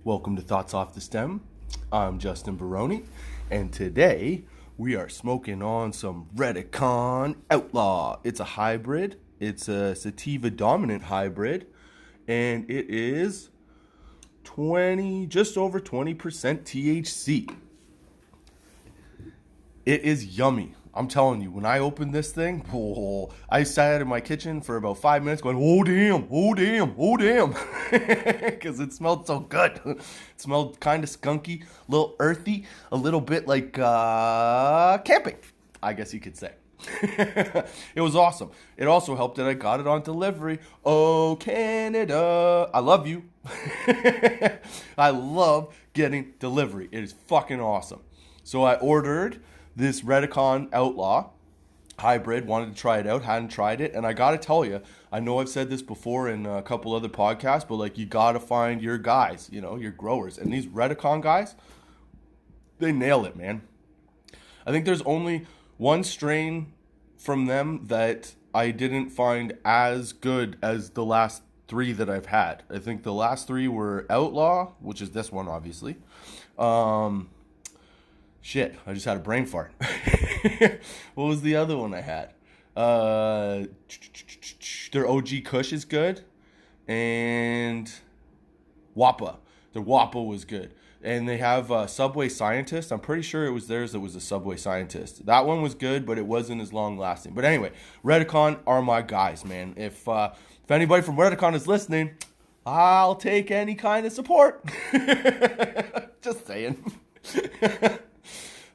Welcome to Thoughts Off the Stem. I'm Justin Barone, and today we are smoking on some Relatable Outlaw. It's a hybrid. It's a sativa dominant hybrid, and it is just over 20% THC. It is yummy. I'm telling you, when I opened this thing, I sat in my kitchen for about 5 minutes going, oh damn, because it smelled so good. It smelled kind of skunky, a little earthy, a little bit like camping, I guess you could say. It was awesome. It also helped that I got it on delivery. Oh, Canada, I love you. I love getting delivery. It is fucking awesome. So I ordered this Relatable Outlaw hybrid, wanted to try it out, hadn't tried it, and I gotta tell you, I know I've said this before in a couple other podcasts, but like, you gotta find your guys, your growers, and these Relatable guys, they nail it, man. I think there's only one strain from them that I didn't find as good as the last three that I've had. I think the last three were Outlaw, which is this one, obviously. Shit, I just had a brain fart. What was the other one I had? Their OG Kush is good. And Wappa. Their Wappa was good. And they have Subway Scientist. I'm pretty sure it was theirs that was a Subway Scientist. That one was good, but it wasn't as long lasting. But anyway, Relatable are my guys, man. If anybody from Relatable is listening, I'll take any kind of support. Just saying.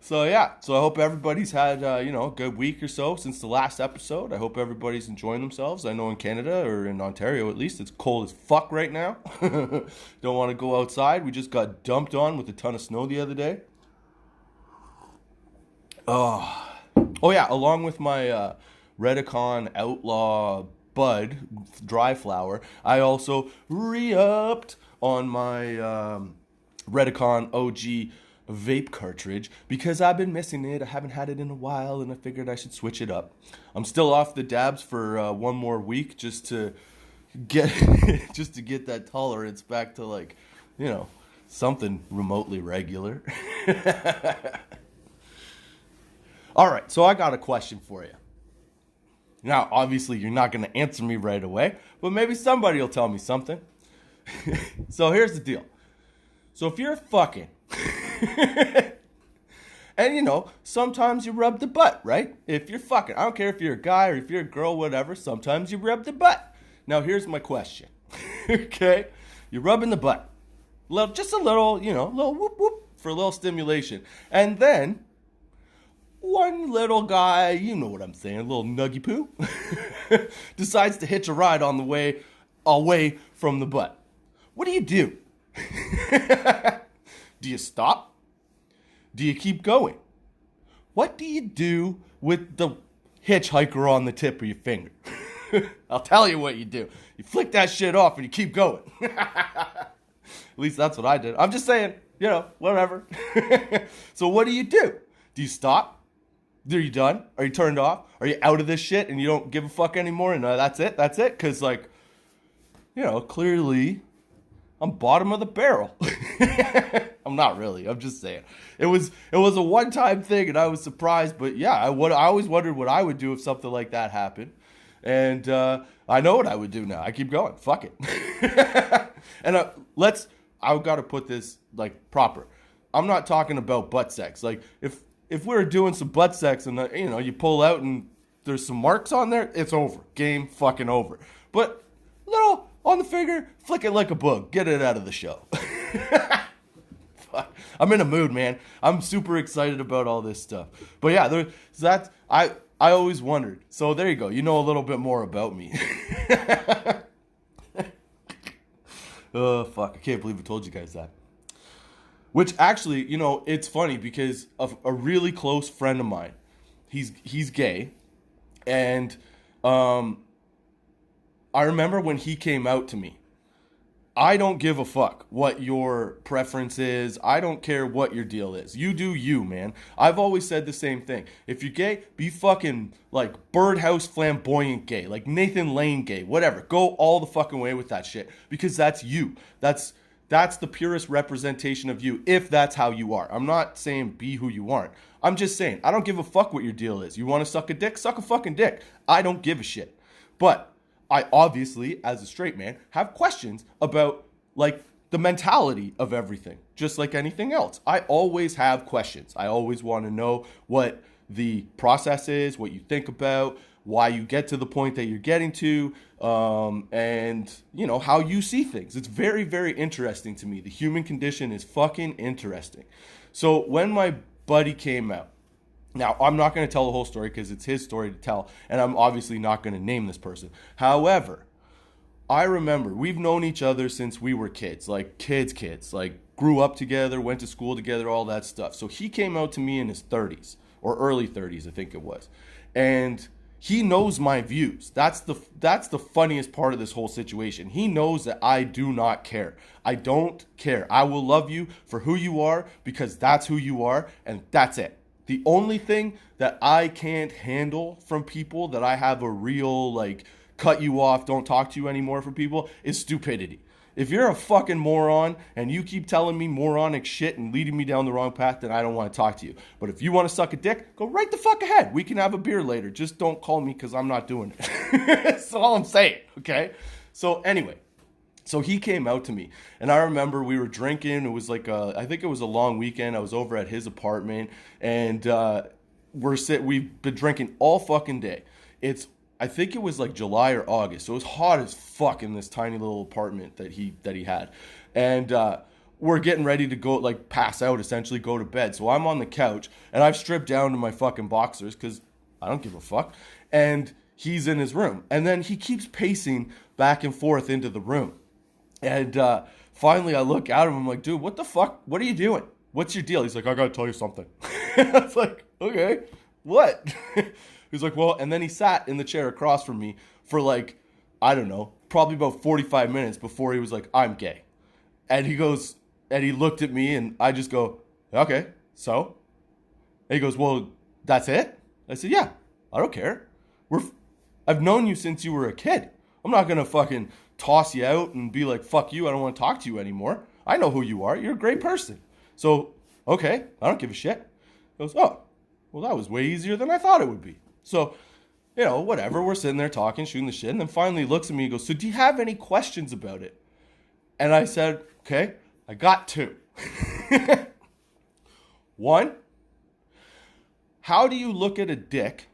So I hope everybody's had a good week or so since the last episode. I hope everybody's enjoying themselves. I know in Canada, or in Ontario at least, it's cold as fuck right now. Don't want to go outside. We just got dumped on with a ton of snow the other day. Oh yeah, along with my Relatable Outlaw Bud dry flower, I also re-upped on my Relatable OG vape cartridge because I've been missing it. I haven't had it in a while, and I figured I should switch it up. I'm still off the dabs for one more week just to get that tolerance back to something remotely regular. All right, so I got a question for you. Now, obviously, you're not going to answer me right away, but maybe somebody will tell me something. So here's the deal. So if you're fucking and sometimes you rub the butt, right? If you're fucking, I don't care if you're a guy or if you're a girl, whatever, sometimes you rub the butt. Now here's my question. Okay? You're rubbing the butt. Just a little, little whoop whoop for a little stimulation. And then one little guy, you know what I'm saying, a little nuggy poo, decides to hitch a ride on the way away from the butt. What do you do? Do you stop? Do you keep going? What do you do with the hitchhiker on the tip of your finger? I'll tell you what you do. You flick that shit off and you keep going. At least that's what I did. I'm just saying, whatever. So what do? Do you stop? Are you done? Are you turned off? Are you out of this shit and you don't give a fuck anymore? And that's it? Because, clearly I'm bottom of the barrel. I'm not really. I'm just saying. It was a one-time thing, and I was surprised. But yeah, I always wondered what I would do if something like that happened. And I know what I would do now. I keep going. Fuck it. And I've got to put this proper. I'm not talking about butt sex. If we were doing some butt sex and you pull out and there's some marks on there, it's over. Game fucking over. But little on the finger, flick it like a bug. Get it out of the show. I'm in a mood, man. I'm super excited about all this stuff. But yeah, I always wondered. So there you go. You know a little bit more about me. Oh, fuck. I can't believe I told you guys that. Which actually, it's funny because of a really close friend of mine. He's gay. And I remember when he came out to me, I don't give a fuck what your preference is. I don't care what your deal is. You do you, man. I've always said the same thing. If you're gay, be fucking like birdhouse flamboyant gay, like Nathan Lane gay, whatever. Go all the fucking way with that shit because that's you. That's the purest representation of you if that's how you are. I'm not saying be who you aren't. I'm just saying I don't give a fuck what your deal is. You want to suck a dick? Suck a fucking dick. I don't give a shit. But I obviously, as a straight man, have questions about, like, the mentality of everything, just like anything else. I always have questions. I always want to know what the process is, what you think about, why you get to the point that you're getting to, and, you know, how you see things. It's very, very interesting to me. The human condition is fucking interesting. So when my buddy came out, now, I'm not going to tell the whole story because it's his story to tell, and I'm obviously not going to name this person. However, I remember we've known each other since we were kids, like kids, like grew up together, went to school together, all that stuff. So he came out to me in his 30s, or early 30s, I think it was. And he knows my views. That's the funniest part of this whole situation. He knows that I do not care. I don't care. I will love you for who you are because that's who you are, and that's it. The only thing that I can't handle from people, that I have a real, like, cut you off, don't talk to you anymore from people, is stupidity. If you're a fucking moron and you keep telling me moronic shit and leading me down the wrong path, then I don't want to talk to you. But if you want to suck a dick, go right the fuck ahead. We can have a beer later. Just don't call me because I'm not doing it. That's all I'm saying, okay? So anyway. So he came out to me, and I remember we were drinking. It was like I think it was a long weekend. I was over at his apartment, and we've been drinking all fucking day. I think it was like July or August, so it was hot as fuck in this tiny little apartment that he had, and we're getting ready to go, like, pass out, essentially go to bed. So I'm on the couch, and I've stripped down to my fucking boxers because I don't give a fuck, and he's in his room, and then he keeps pacing back and forth into the room. And finally, I look at him. I'm like, dude, what the fuck? What are you doing? What's your deal? He's like, I got to tell you something. I was like, okay, what? He's like, well, and then he sat in the chair across from me for, like, I don't know, probably about 45 minutes before he was like, I'm gay. And he goes, and he looked at me, and I just go, okay, so? And he goes, well, that's it? I said, yeah, I don't care. I've known you since you were a kid. I'm not going to fucking toss you out and be like, fuck you, I don't want to talk to you anymore. I know who you are. You're a great person. So, okay, I don't give a shit. He goes, oh, well, that was way easier than I thought it would be. So, you know, whatever. We're sitting there talking, shooting the shit. And then finally he looks at me and goes, so do you have any questions about it? And I said, okay, I got two. One, how do you look at a dick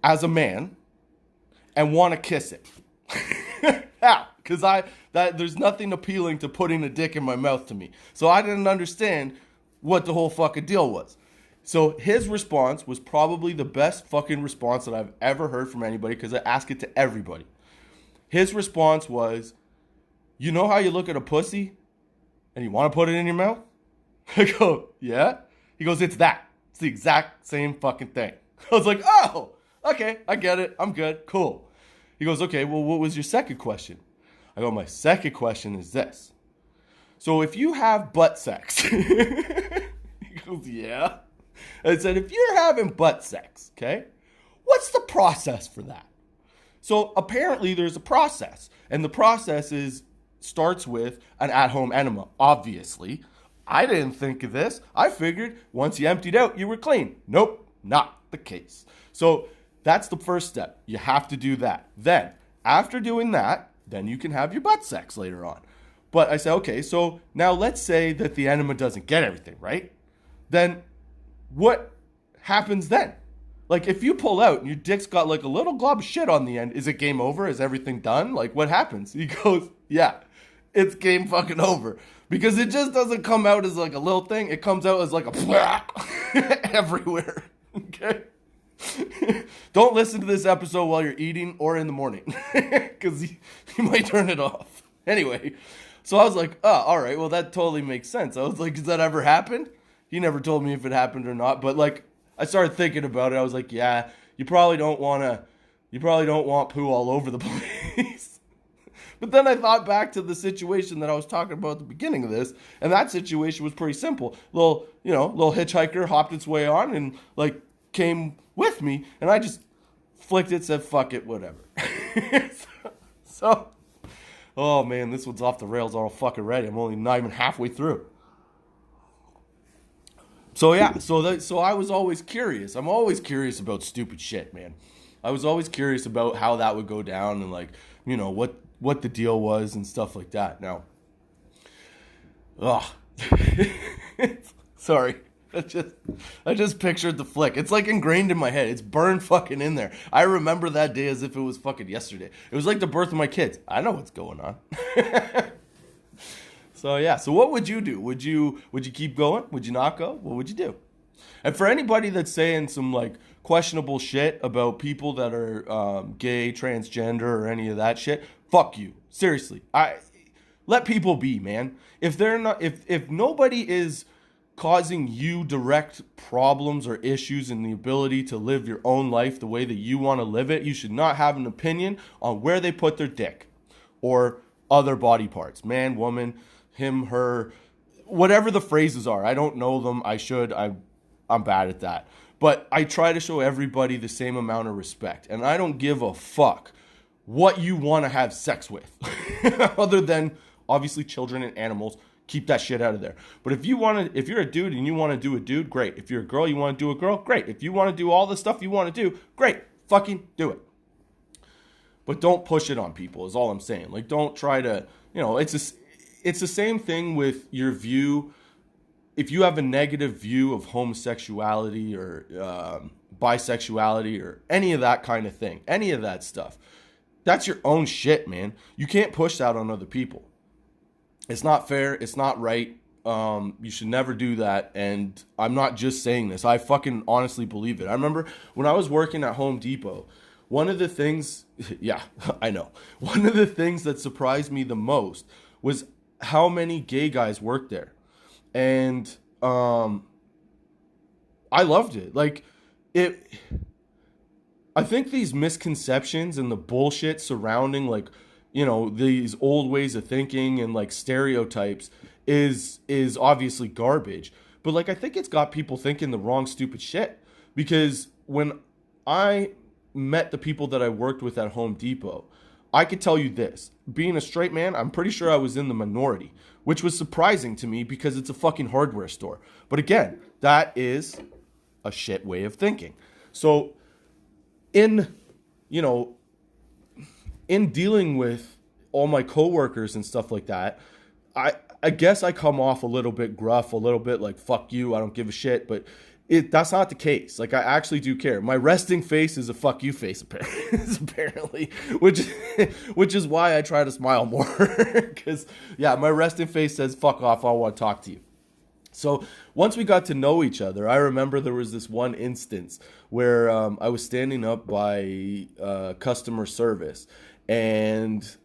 as a man and want to kiss it? How? Because there's nothing appealing to putting a dick in my mouth to me. So I didn't understand what the whole fucking deal was. So his response was probably the best fucking response that I've ever heard from anybody, because I ask it to everybody. His response was, you know how you look at a pussy and you want to put it in your mouth? I go, yeah. He goes, it's that. It's the exact same fucking thing. I was like, oh, okay, I get it. I'm good. Cool. He goes, okay, well, what was your second question? I go, my second question is this. So if you have butt sex, he goes, yeah. I said, if you're having butt sex, okay, what's the process for that? So apparently there's a process, and the process starts with an at-home enema, obviously. I didn't think of this. I figured once you emptied out, you were clean. Nope, not the case. So that's the first step. You have to do that. Then, after doing that, then you can have your butt sex later on. But I said, okay, so now let's say that the enema doesn't get everything, right? Then what happens then? Like, if you pull out and your dick's got like a little glob of shit on the end, is it game over? Is everything done? Like, what happens? He goes, yeah, it's game fucking over. Because it just doesn't come out as like a little thing. It comes out as like a everywhere. Okay? Don't listen to this episode while you're eating or in the morning, because you might turn it off. Anyway, so I was like, oh, all right, well, that totally makes sense. I was like, has that ever happened? He never told me if it happened or not, but like, I started thinking about it. I was like, yeah, you probably don't want poo all over the place. But then I thought back to the situation that I was talking about at the beginning of this, and that situation was pretty simple. Little hitchhiker hopped its way on and like came with me, and I just flicked it, said fuck it, whatever. so, oh man, this one's off the rails all fucking ready. I'm only not even halfway through. So yeah, so I was always curious. I'm always curious about stupid shit, man. I was always curious about how that would go down and like, what the deal was and stuff like that. Now, sorry. I just pictured the flick. It's like ingrained in my head. It's burned fucking in there. I remember that day as if it was fucking yesterday. It was like the birth of my kids. I know what's going on. So yeah. So what would you do? Would you keep going? Would you not go? What would you do? And for anybody that's saying some like questionable shit about people that are gay, transgender, or any of that shit, fuck you. Seriously. Let people be, man. If they're not, if nobody is causing you direct problems or issues in the ability to live your own life the way that you want to live it, you should not have an opinion on where they put their dick or other body parts. Man, woman, him, her, whatever the phrases are. I don't know them. I should. I'm bad at that. But I try to show everybody the same amount of respect. And I don't give a fuck what you want to have sex with. Other than, obviously, children and animals. Keep that shit out of there. But if you're a dude and you want to do a dude, great. If you're a girl, you want to do a girl, great. If you want to do all the stuff you want to do, great. Fucking do it. But don't push it on people is all I'm saying. Like, don't try to, it's the same thing with your view. If you have a negative view of homosexuality or bisexuality or any of that kind of thing, any of that stuff, that's your own shit, man. You can't push that on other people. It's not fair. It's not right. You should never do that. And I'm not just saying this. I fucking honestly believe it. I remember when I was working at Home Depot, one of the things, yeah, I know. One of the things that surprised me the most was how many gay guys worked there. And I loved it. Like, I think these misconceptions and the bullshit surrounding, like, these old ways of thinking and like stereotypes is obviously garbage. But like, I think it's got people thinking the wrong stupid shit. Because when I met the people that I worked with at Home Depot, I could tell you this. Being a straight man, I'm pretty sure I was in the minority, which was surprising to me because it's a fucking hardware store. But again, that is a shit way of thinking. So in dealing with all my coworkers and stuff like that, I guess I come off a little bit gruff, a little bit like, fuck you, I don't give a shit, but that's not the case. Like, I actually do care. My resting face is a fuck you face, apparently, which is why I try to smile more. Because, yeah, my resting face says, fuck off, I want to talk to you. So once we got to know each other, I remember there was this one instance where I was standing up by customer service, and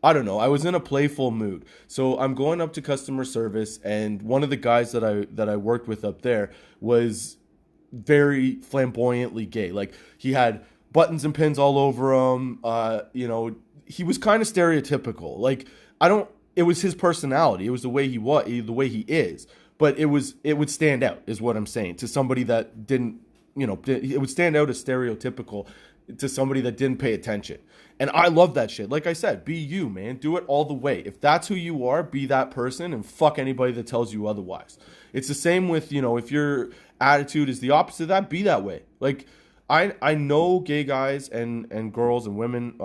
I don't know, I was in a playful mood. So I'm going up to customer service, and one of the guys that I worked with up there was very flamboyantly gay. Like, he had buttons and pins all over him. He was kind of stereotypical. Like, it was his personality. It was the way he was, the way he is. But it would stand out, is what I'm saying, to somebody that didn't, it would stand out as stereotypical to somebody that didn't pay attention. And I love that shit. Like I said, be you, man. Do it all the way. If that's who you are, be that person, and fuck anybody that tells you otherwise. It's the same with, if your attitude is the opposite of that, be that way. Like, I know gay guys and girls and women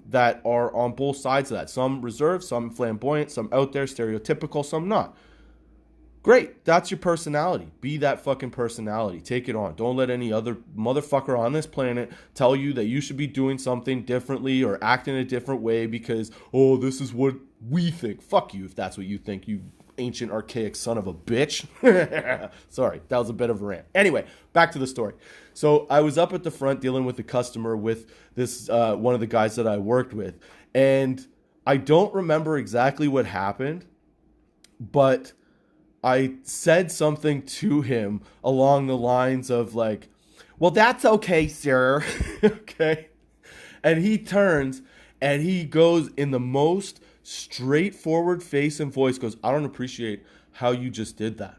that are on both sides of that. Some reserved, some flamboyant, some out there, stereotypical, some not. Great. That's your personality. Be that fucking personality. Take it on. Don't let any other motherfucker on this planet tell you that you should be doing something differently or acting a different way because, oh, this is what we think. Fuck you if that's what you think, you ancient archaic son of a bitch. Sorry, that was a bit of a rant. Anyway, back to the story. So I was up at the front dealing with the customer with this one of the guys that I worked with. And I don't remember exactly what happened, but I said something to him along the lines of like, well, that's okay, sir. Okay. And he turns And he goes in the most straightforward face and voice, goes, I don't appreciate how you just did that.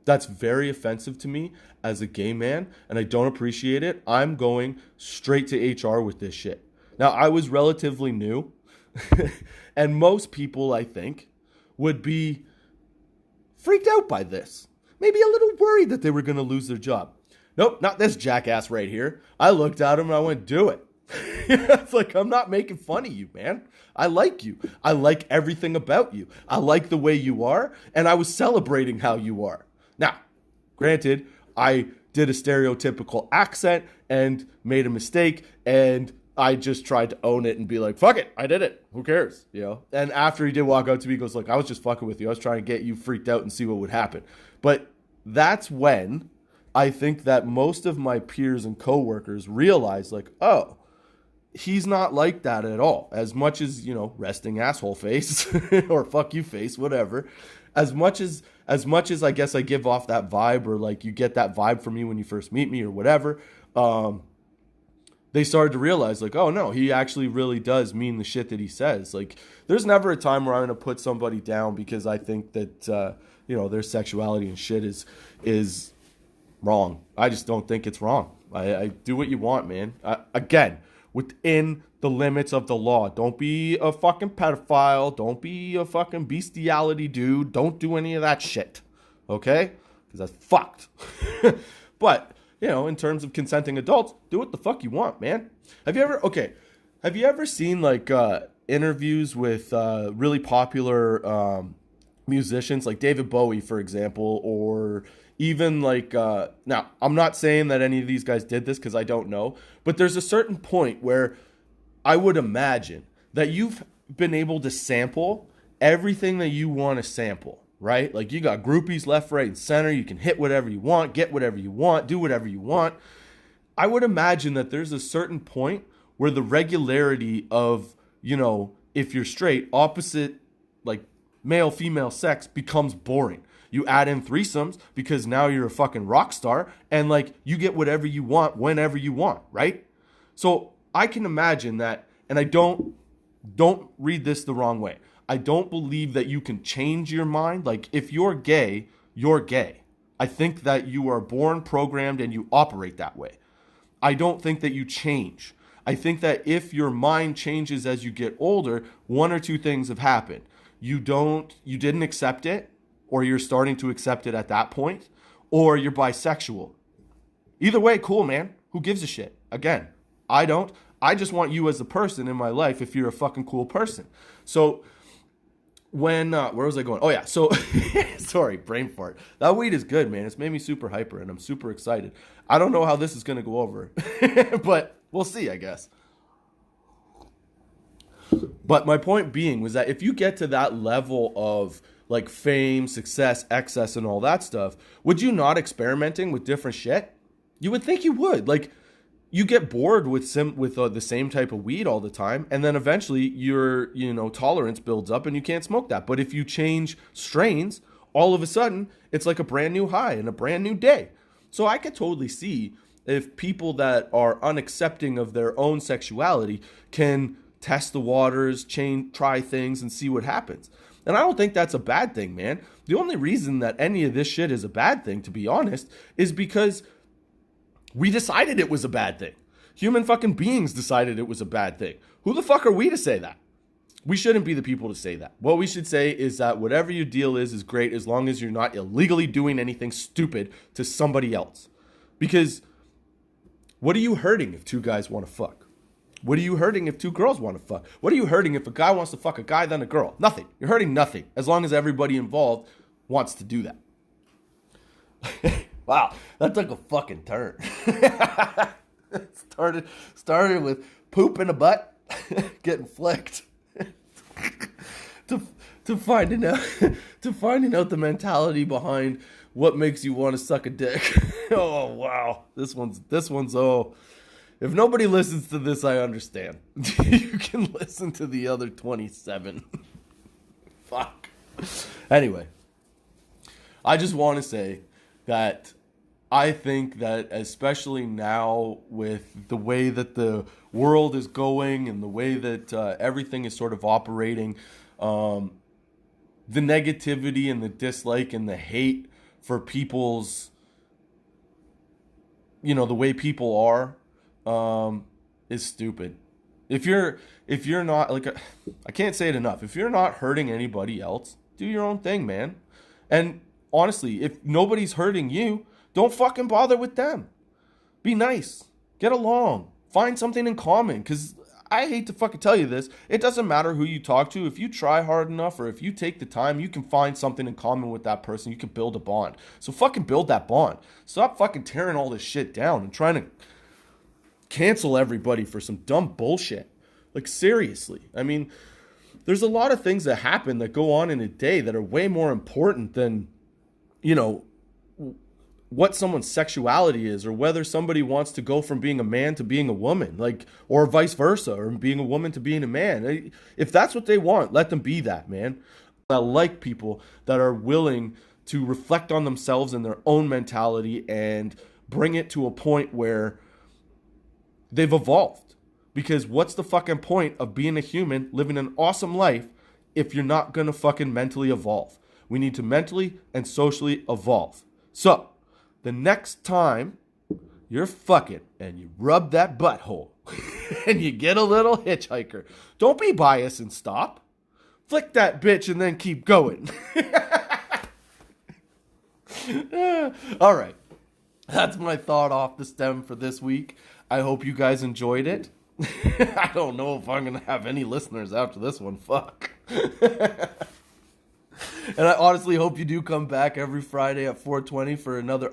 That's very offensive to me as a gay man, and I don't appreciate it. I'm going straight to HR with this shit. Now, I was relatively new, and most people, I think, would be freaked out by this. Maybe a little worried that they were going to lose their job. Nope, not this jackass right here. I looked at him and I went, do it. It's like, I'm not making fun of you, man. I like you. I like everything about you. I like the way you are, and I was celebrating how you are. Now, granted, I did a stereotypical accent and made a mistake, and I just tried to own it and be like, fuck it, I did it. Who cares? You know? And after he did walk out to me, he goes, look, I was just fucking with you. I was trying to get you freaked out and see what would happen. But that's when I think that most of my peers and coworkers realize, like, oh, he's not like that at all. As much as, you know, resting asshole face or fuck you face, whatever. As much as I guess I give off that vibe, or like you get that vibe from me when you first meet me or whatever, they started to realize, like, oh no, he actually really does mean the shit that he says. Like, there's never a time where I'm going to put somebody down because I think that, you know, their sexuality and shit is wrong. I just don't think it's wrong. I do what you want, man. Again, within the limits of the law. Don't be a fucking pedophile. Don't be a fucking bestiality dude. Don't do any of that shit. Okay? Because that's fucked. But, you know, in terms of consenting adults, do what the fuck you want, man. Have you ever seen, like, interviews with really popular musicians, like David Bowie, for example, or even like, now, I'm not saying that any of these guys did this because I don't know, but there's a certain point where I would imagine that you've been able to sample everything that you want to sample, right? Like, you got groupies left, right, and center. You can hit whatever you want, get whatever you want, do whatever you want. I would imagine that there's a certain point where the regularity of, you know, if you're straight, opposite, like, male-female sex becomes boring. You add in threesomes because now you're a fucking rock star, and, like, you get whatever you want whenever you want, right? So I can imagine that, and I don't read this the wrong way. I don't believe that you can change your mind. Like, if you're gay, you're gay. I think that you are born programmed and you operate that way. I don't think that you change. I think that if your mind changes as you get older, one or two things have happened. You didn't accept it, or you're starting to accept it at that point, or you're bisexual. Either way, cool, man. Who gives a shit? Again, I don't. I just want you as a person in my life if you're a fucking cool person. So when, where was I going? Oh yeah, so, sorry, brain fart. That weed is good, man. It's made me super hyper, and I'm super excited. I don't know how this is going to go over, but we'll see, I guess. But my point being was that if you get to that level of, like, fame, success, excess, and all that stuff, would you not experimenting with different shit? You would think you would. Like, you get bored with the same type of weed all the time, and then eventually your, you know, tolerance builds up and you can't smoke that. But if you change strains, all of a sudden it's like a brand new high and a brand new day. So I could totally see if people that are unaccepting of their own sexuality can test the waters, try things, and see what happens. And I don't think that's a bad thing, man. The only reason that any of this shit is a bad thing, to be honest, is because we decided it was a bad thing. Human fucking beings decided it was a bad thing. Who the fuck are we to say that? We shouldn't be the people to say that. What we should say is that whatever your deal is great as long as you're not illegally doing anything stupid to somebody else. Because what are you hurting if two guys want to fuck? What are you hurting if two girls want to fuck? What are you hurting if a guy wants to fuck a guy than a girl? Nothing. You're hurting nothing as long as everybody involved wants to do that. Wow, that took a fucking turn. started with poop in a butt, getting flicked, to finding out the mentality behind what makes you want to suck a dick. Oh wow, this one's oh. If nobody listens to this, I understand. You can listen to the other 27. Fuck. Anyway, I just want to say that I think that especially now with the way that the world is going and the way that everything is sort of operating, the negativity and the dislike and the hate for people's, the way people are, is stupid. If you're not, like, I can't say it enough. If you're not hurting anybody else, do your own thing, man. And honestly, if nobody's hurting you, don't fucking bother with them. Be nice. Get along. Find something in common. Because I hate to fucking tell you this, it doesn't matter who you talk to. If you try hard enough or if you take the time, you can find something in common with that person. You can build a bond. So fucking build that bond. Stop fucking tearing all this shit down and trying to cancel everybody for some dumb bullshit. Like, seriously. I mean, there's a lot of things that happen that go on in a day that are way more important than, what someone's sexuality is, or whether somebody wants to go from being a man to being a woman, like, or vice versa, or being a woman to being a man. If that's what they want, let them be that, man. I like people that are willing to reflect on themselves and their own mentality and bring it to a point where they've evolved. Because what's the fucking point of being a human, living an awesome life, if you're not gonna fucking mentally evolve? We need to mentally and socially evolve. So, the next time you're fucking and you rub that butthole and you get a little hitchhiker, don't be biased and stop. Flick that bitch and then keep going. All right. That's my thought off the stem for this week. I hope you guys enjoyed it. I don't know if I'm going to have any listeners after this one. Fuck. And I honestly hope you do come back every Friday at 4:20 for another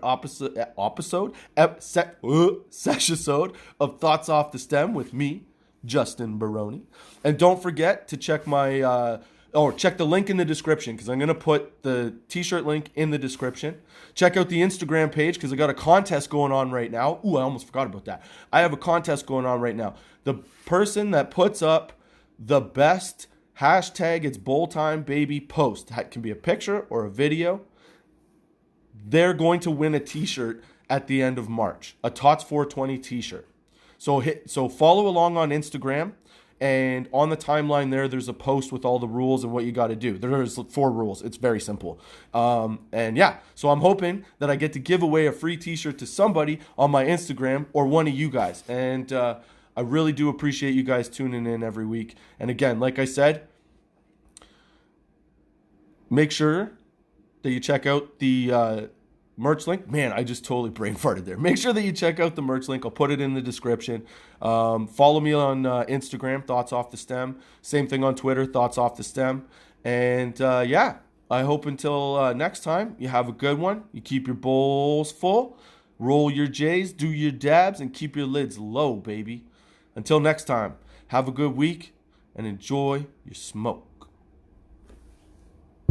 session of Thoughts Off the Stem with me, Justin Barone. And don't forget to check check the link in the description, because I'm going to put the t-shirt link in the description. Check out the Instagram page, because I got a contest going on right now. Ooh, I almost forgot about that. I have a contest going on right now. The person that puts up the best hashtag it's bowl time baby post, it can be a picture or a video, they're going to win a t-shirt at the end of March, a TOTS 420 t-shirt. So follow along on Instagram, and on the timeline there's a post with all the rules and what you got to do. There's 4 rules. It's very simple. So I'm hoping that I get to give away a free t-shirt to somebody on my Instagram or one of you guys. And I really do appreciate you guys tuning in every week. And again, like I said, make sure that you check out the merch link. Man, I just totally brain farted there. Make sure that you check out the merch link. I'll put it in the description. Follow me on Instagram, Thoughts Off the Stem. Same thing on Twitter, Thoughts Off the Stem. And I hope until next time, you have a good one. You keep your bowls full, roll your J's, do your dabs, and keep your lids low, baby. Until next time, have a good week and enjoy your smoke.